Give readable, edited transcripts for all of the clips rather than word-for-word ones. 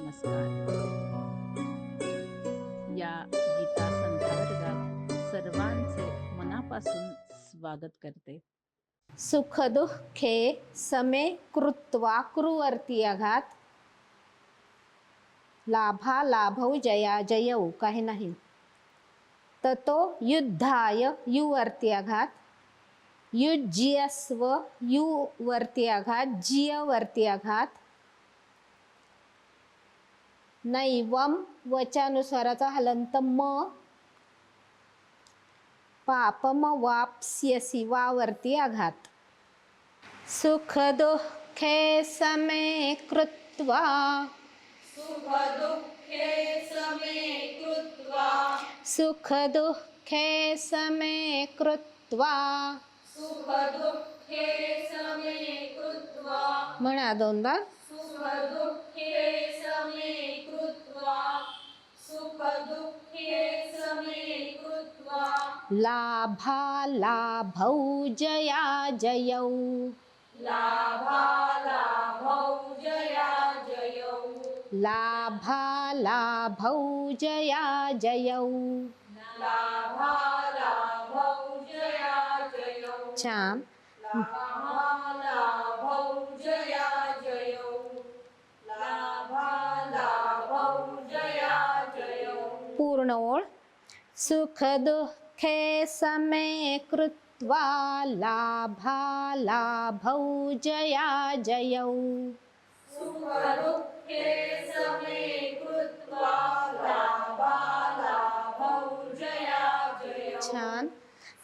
नमस्कार. या गीता संथावर्गात सर्वांचे मनापासून स्वागत करते. सुख दुःखे समे कृत्वा कुर्वन्ति आघात लाभा लाभौ जया जयौ काही नाही. ततो युद्धाय युवर्ति आघात युज्यस्व युवर्ति आघात जियवर्ति आघात. नैवम वचानुस्वाराचा हलंत म पापम वाप्स्यसि वावर्ति आघात. सुख दुःखे समे कृत्वा सुख दुःखे समे कृत्वा सुख दुःखे समे कृत्वा सुख दुःखे समे कृत्वा म्हणा दोनदा. सुख दुःखे समे कृत्वा सुख दुःखे समे कृत्वा लाभा लाभौ जया जयौ लाभा लाभौ जया जयौ लाभा लाभौ जया जयौ. लाभा लाभौ जया जयौ छान. लाभा लाभौ जया जयौ लाभा लाभौ जया जयौ. पूर्ण ओळ. सुख दुःखे समे कृत्वा लाभा लाभौ जया जयौ सुख दुःखे समे कृत्वा लाभा लाभौ जया जयौ. छान.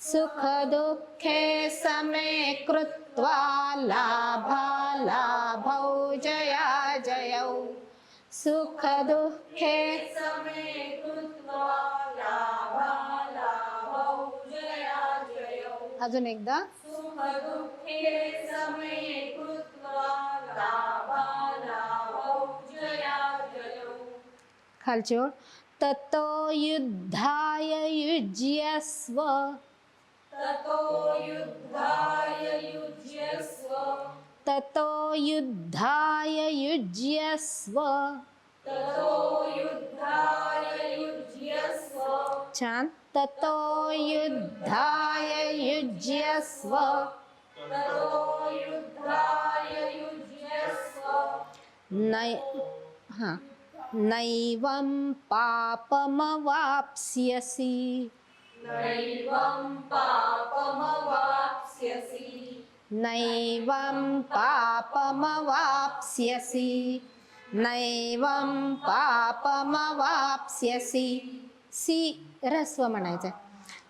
सुख दुःखे समे कृत्वा लाभा लाभौ जया जयौ सुख दुःखे समे कृत्वा लाभा लाभौ जया जयौ. अजून एकदा. सुख दुःखे समे कृत्वा लाभा लाभौ जया जयौ. खालची ओळ. ततो युद्धाय युज्यस्व ततो युद्धाय युज्यस्व ततो युद्धाय युज्यस्व. ततो युद्धाय युज्यस्व छान. ततो युद्धाय युज्यस्व ततो युद्धाय युज्यस्व नै हां नैवं पापमवाप्स्यसि नैवं पापमवाप्स्यसि नैवं पापमवाप्स्यसि नैवं पापमवाप्स्यसि. सी ह्रस्व म्हणायचं.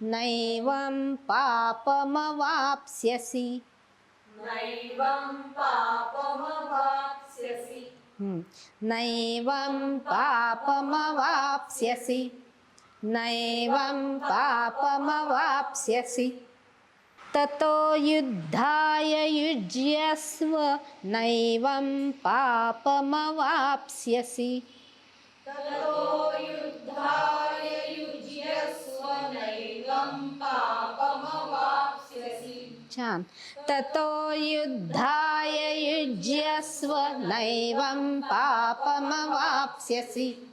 नैवं पापमवाप्स्यसि. नैवं पापमवाप्स्यसि नैवं पापमवाप्स्यसि नैवं पापमवाप्स्यसि. ततो युद्धाय युज्यस्व नैवं पापमवाप्स्यसि. ततो युद्धाय युज्यस्व नैवं पापमवाप्स्यसि. छान. ततो युद्धाय युज्यस्व नैवं पापमवाप्स्यसि.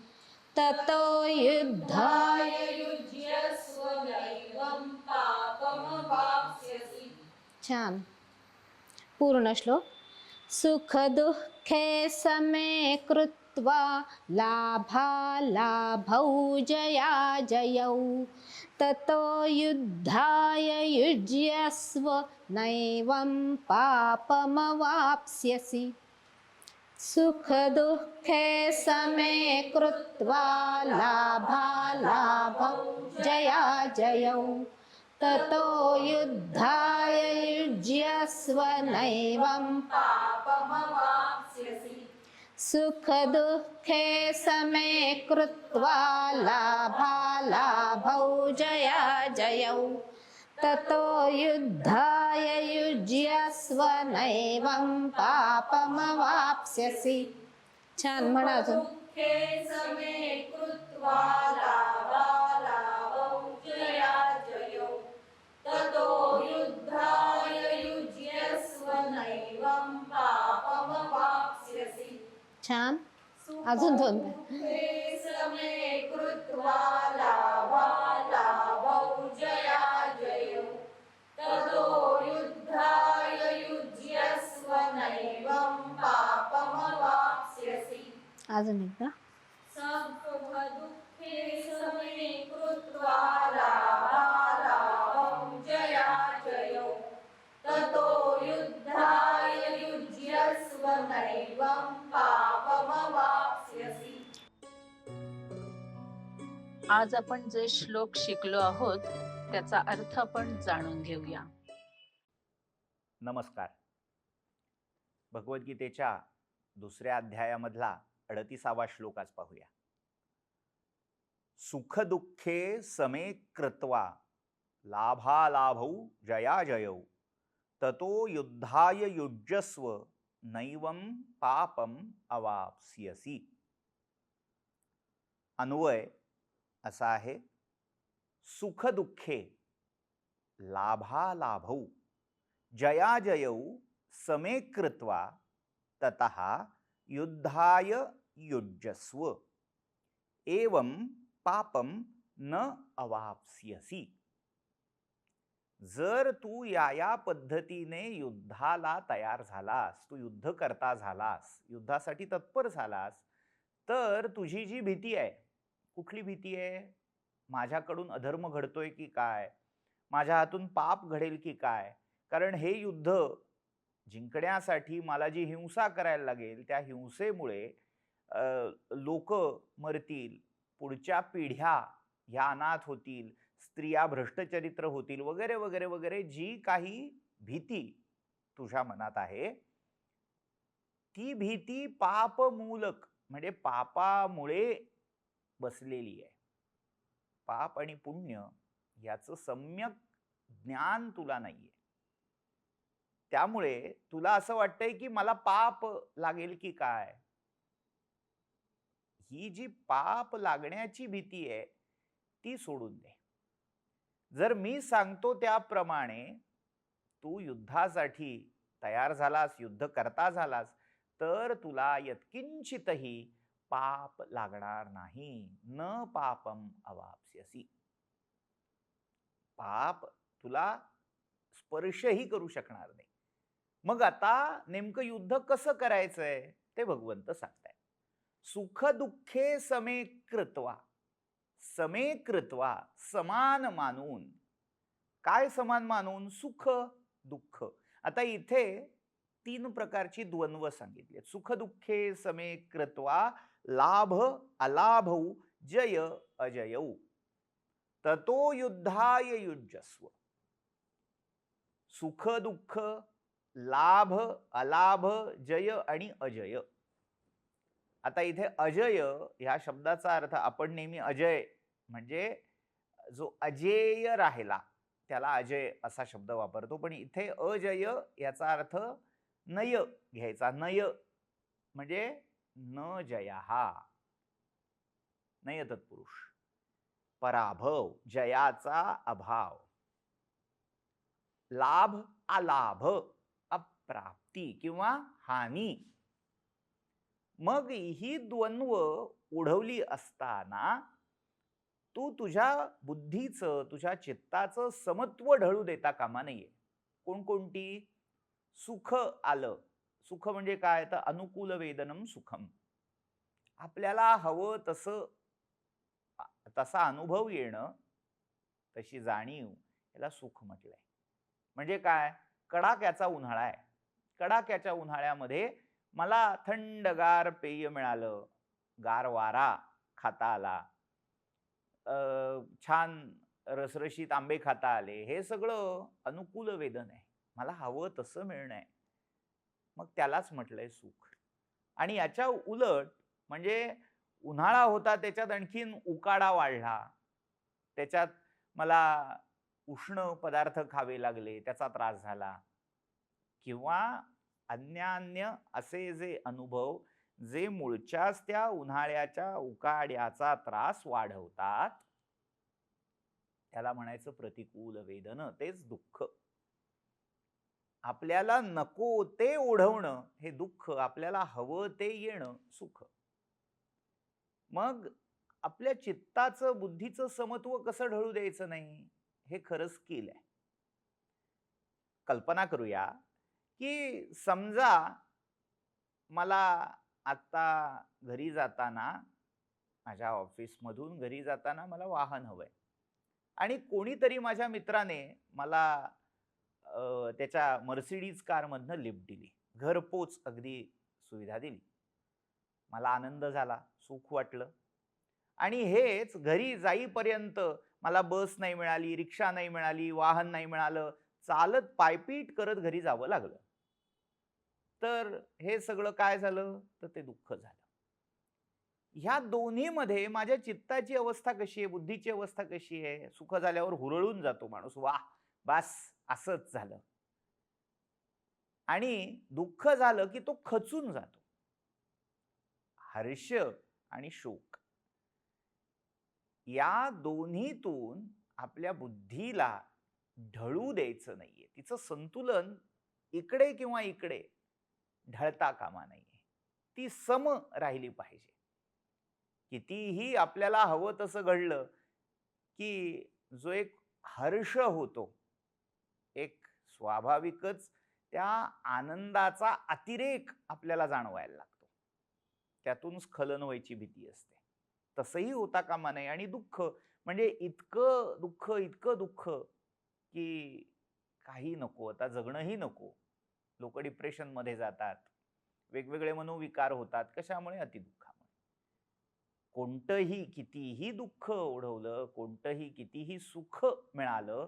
ततो युद्धाय युज्यस्व नैवं पापमवाप्स्यसि. छान. पूर्ण श्लोक. सुख दुःखे समे कृत्वा लाभा लाभौ जया जयौ ततो युद्धाय युज्यस्व नैवं पापमवाप्स्यसि. सुख दुःखे समे कृत्वा लाभा लाभौ जया जयौ ततो युद्धाय युज्यस्व नैवं पापमवाप्स्यसि. सुख दुःखे समे कृत्वा लाभा लाभौ जया जयौ ततो युद्धाय युज्यस्व नैवं पापमवाप्स्यसि. छान. म्हणा अजून. दुःखे समे कृत्वा लाभा लाभौ जया जयौ ततो युद्धाय युज्यस्व नैवं पापमवाप्स्यसि. छान. अजून दोन दुःखे समे कृत्वा लाभालाभौ जया जयौ ततो युद्धाय युज्यस्व नैवं पापमवाप्स्यसि. अजून एकदा. दुःखे समे कृत्वा लाभालाभौ जया जयौ ततो युद्धाय युज्यस्व नैवं पापमवाप्स्यसि. आज आपण जे श्लोक शिकलो आहोत त्याचा अर्थ आपण जाणून घेऊया. नमस्कार. भगवद्गीतेच्या दुसऱ्या अध्यायामधला 38वा श्लोक आज पाहूया. सुख दुःखे समे कृत्वा लाभालाभौ जया जयौ ततो युद्धाय युज्यस्व नैवं पापम अवाप्स्यसि. अन्वय असा आहे, सुख दुःखे लाभालाभौ जया जयौ समे कृत्वा ततः युद्धाय युज्यस्व एवं पापम न अवाप्स्यसि. जर तू या पद्धतीने युद्धाला तयार झालास, तू युद्ध करता झालास, युद्धासाठी तत्पर झालास, तर तुझी जी भीती आहे, कुठली भीती आहे? माझ्याकडून अधर्म घडतोय की काय, माझ्या हातून पाप घडेल की काय, कारण हे युद्ध जिंकण्यासाठी मला जी हिंसा करायला लागेल, त्या हिंसेमुळे लोक मरतील, पुढच्या पिढ्या ह्या अनाथ होतील, स्त्रिया भ्रष्टचरित्र होतील, वगैरे वगैरे वगैरे. जी काही भीती तुझ्या मनात आहे ती भीती पापमूलक म्हणजे पापामुळे बसलेली आहे. पाप आणि पुण्य याचं सम्यक ज्ञान तुला नाहीये. त्यामुळे तुला असं वाटतंय की मला पाप लागेल की काय. ही जी पाप लागण्याची भीती आहे ती सोडून दे. जर मी सांगतो त्याप्रमाणे तू युद्धासाठी तयार झालास, युद्ध करता झालास, तर तुला यत्किंचितही पाप लागणार नाही. न पापम अवाप्स्यसि. पाप तुला स्पर्शही करू शकणार नाही. मग आता नेमकं युद्ध कसं करायचंय ते भगवंत सांगताय. सुख दुःखे समे कृत्वा. समे कृत्वा समान मानून. काय समान मानून? सुख दुःख. आता इथे 3 प्रकारची द्वंद्व सांगितले. सुख दुःखे समे कृत्वा लाभ अलाभौ जय अजयौ ततो युद्धाय युज्यस्व. सुख दुःख, लाभ अलाभ, जय आणि अजय. आता इथे अजय ह्या शब्दाचा अर्थ आपण नेहमी अजय म्हणजे जो अजेय राहिला त्याला अजय असा शब्द वापरतो, पण इथे अजय याचा अर्थ नय घ्यायचा. नय म्हणजे न जया, नय तत्पुरुष. पराभव, जयाचा अभाव. लाभ अलाभ, अप्राप्ती किंवा हानी. मग ही द्वंद्व ओढवली असताना तू तुझ्या बुद्धीचं, तुझ्या चित्ताचं समत्व ढळू देता कामा नये. कोणकोणती? सुख आलं. सुख म्हणजे काय? तर अनुकूल वेदनम सुखम. आपल्याला हवं तसा अनुभव येणं, तशी जाणीव, याला सुख म्हटलंय. म्हणजे काय? कडाक्याचा उन्हाळा आहे. कडाक्याच्या उन्हाळ्यामध्ये मला थंडगार पेय मिळालं, गार वारा खाता आला, छान रसरशीत आंबे खाता आले, हे सगळं अनुकूल वेदन आहे. मला हवं तसं मिळणं आहे. मग त्यालाच म्हटलंय सुख. आणि याच्या उलट म्हणजे उन्हाळा होता, त्याच्यात आणखीन उकाडा वाढला, त्याच्यात मला उष्ण पदार्थ खावे लागले, त्याचा त्रास झाला, किंवा अन्य असे जे अनुभव जे मूळच्याच त्या उन्हाळ्याच्या उकाड्याचा त्रास वाढवतात, त्याला म्हणायचं प्रतिकूल वेदन. तेच दुःख. आपल्याला नको ते ओढवणं हे दुःख, आपल्याला हवं ते येणं सुख. मग आपल्या चित्ताचं बुद्धीचं समत्व कसं ढळू द्यायचं नाही, हे खरं स्किल आहे. कल्पना करूया की समजा मला आता घरी जाताना, माझ्या ऑफिसमधून घरी जाताना मला वाहन हवंय आणि कोणीतरी माझ्या मित्राने मला त्याच्या मर्सिडीज कारमधनं लिफ्ट दिली, घरपोच अगदी सुविधा दिली. मला आनंद झाला, सुख वाटलं. आणि हेच घरी जाईपर्यंत मला बस नाही मिळाली, रिक्षा नाही मिळाली, वाहन नाही मिळालं, चालत पायपीट करत घरी जावं लागलं. तर हे सगळं काय झालं, तर ते दुःख झालं. ह्या दोन्हीमध्ये माझ्या चित्ताची अवस्था कशी आहे, बुद्धीची अवस्था कशी आहे? सुख झाल्यावर हुरळून जातो माणूस, वाह बस असंच झालं. आणि दुःख झालं की तो खचून जातो. हर्ष आणि शोक या दोन्हीतून आपल्या बुद्धीला ढळू द्यायचं नाहीये. तिचं संतुलन इकडे किंवा इकडे ढळता कामा नाहीये. ती सम राहिली पाहिजे. कितीही आपल्याला हवं तसं घडलं की जो एक हर्ष होतो, एक स्वाभाविकच त्या आनंदाचा अतिरेक आपल्याला जाणवायला लागतो. त्यातून स्खलन व्हायची भीती असते. तसंही होता कामा नये. आणि दुःख म्हणजे इतकं दुःख की काही नको, आता जगणंही नको. लोक डिप्रेशन मध्ये जातात, वेगवेगळे मनोविकार होतात. कशामुळे? अतिदुःखामुळे. कोणतंही कितीही दुःख ओढवलं, कोणतंही कितीही सुख मिळालं,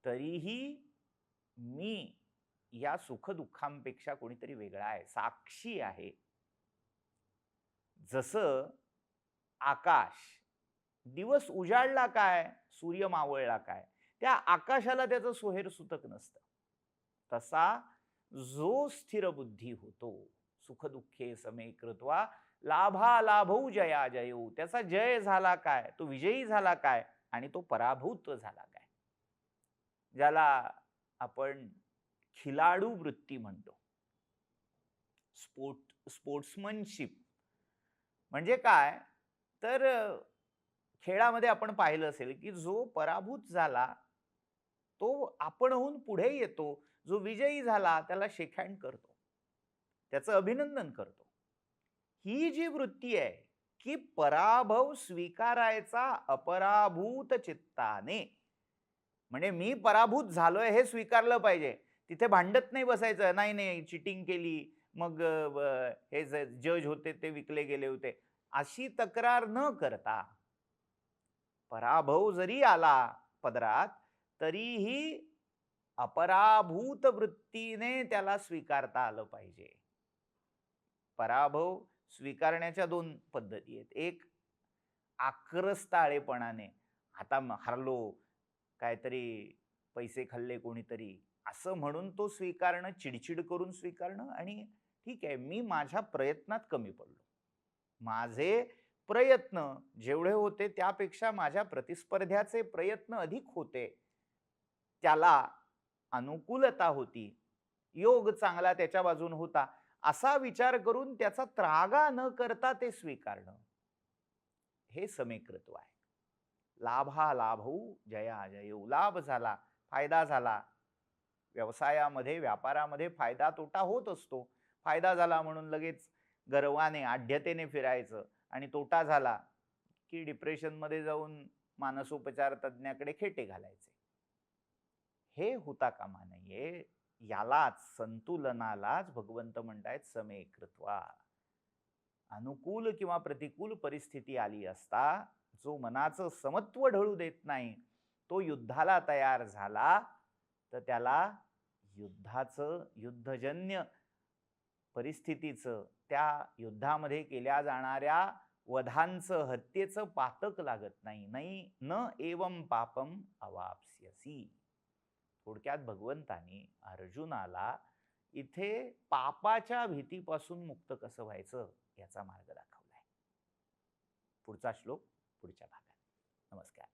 तरीही मी या सुख दुःखांपेक्षा कोणीतरी वेगळा आहे, साक्षी आहे. जसं आकाश, दिवस उजाडला काय, सूर्य मावळला काय, त्या आकाशाला त्याचं सोहेर सुतक नसतं. तसा जो स्थिर बुद्धी होतो, सुख दुःखे समे कृत्वा लाभा लाभौ जया जयो, त्याचा जय झाला काय, तो विजयी झाला काय, आणि तो पराभूत झाला काय. ज्याला आपण खिलाडू वृत्ती म्हणतो, स्पोर्ट्समनशिप. म्हणजे काय, तर खेळामध्ये आपण पाहिलं असेल की जो पराभूत झाला तो आपणहून पुढे येतो, जो विजयी झाला त्याला शेक हँड करतो, त्याचं अभिनंदन करतो. ही जी वृत्ती आहे की पराभव स्वीकारायचा अपराभूत चित्ताने, म्हणजे मी पराभूत झालोय हे स्वीकारलं पाहिजे. तिथे भांडत नाही बसायचं, नाही नाही चिटिंग केली, मग हे जज होते ते विकले गेले होते, अशी तक्रार न करता, पराभव जरी आला पदरात तरीही अपराभूत वृत्तीने त्याला स्वीकारता आलं पाहिजे. पराभव स्वीकारण्याच्या दोन पद्धती आहेत. एक आक्रस्ताळेपणाने, आता हरलो, काहीतरी पैसे खाल्ले कोणीतरी, असं म्हणून तो स्वीकारणं, चिडचिड करून स्वीकारणं. आणि ठीक आहे, मी माझ्या प्रयत्नात कमी पडलो, माझे प्रयत्न जेवढे होते त्यापेक्षा माझ्या प्रतिस्पर्ध्याचे प्रयत्न अधिक होते, त्याला अनुकूलता होती, योग चांगला त्याच्या बाजून होता, असा विचार करून त्याचा त्रागा न करता ते स्वीकारणं, हे समेकृत्व आहे. लाभा लाभौ जया जयो, लाभ झाला, फायदा झाला. व्यवसायामध्ये, व्यापारामध्ये फायदा तोटा होत असतो. फायदा झाला म्हणून लगेच गर्वाने, आढ्यतेने फिरायचं, आणि तोटा झाला की डिप्रेशन मध्ये जाऊन मानसोपचार तज्ञाकडे खेटे घालायचे. हे होता कामा नाहीये. यालाच, संतुलनालाच भगवंत म्हणतायत समेकृत्वा. अनुकूल किंवा प्रतिकूल परिस्थिती आली असता जो मनाचं समत्व ढळू देत नाही, तो युद्धाला तयार झाला, तर त्याला युद्धाचं, युद्धजन्य परिस्थितीचं, त्या युद्धामध्ये केल्या जाणाऱ्या वधांचं, हत्येचं पातक लागत नाही. न एवं पापम अवाप्स्यसी. थोडक्यात भगवंतानी अर्जुनाला इथे पापाच्या भीतीपासून मुक्त कसं व्हायचं याचा मार्ग दाखवलाय. पुढचा श्लोक पुढच्या भागात. नमस्कार.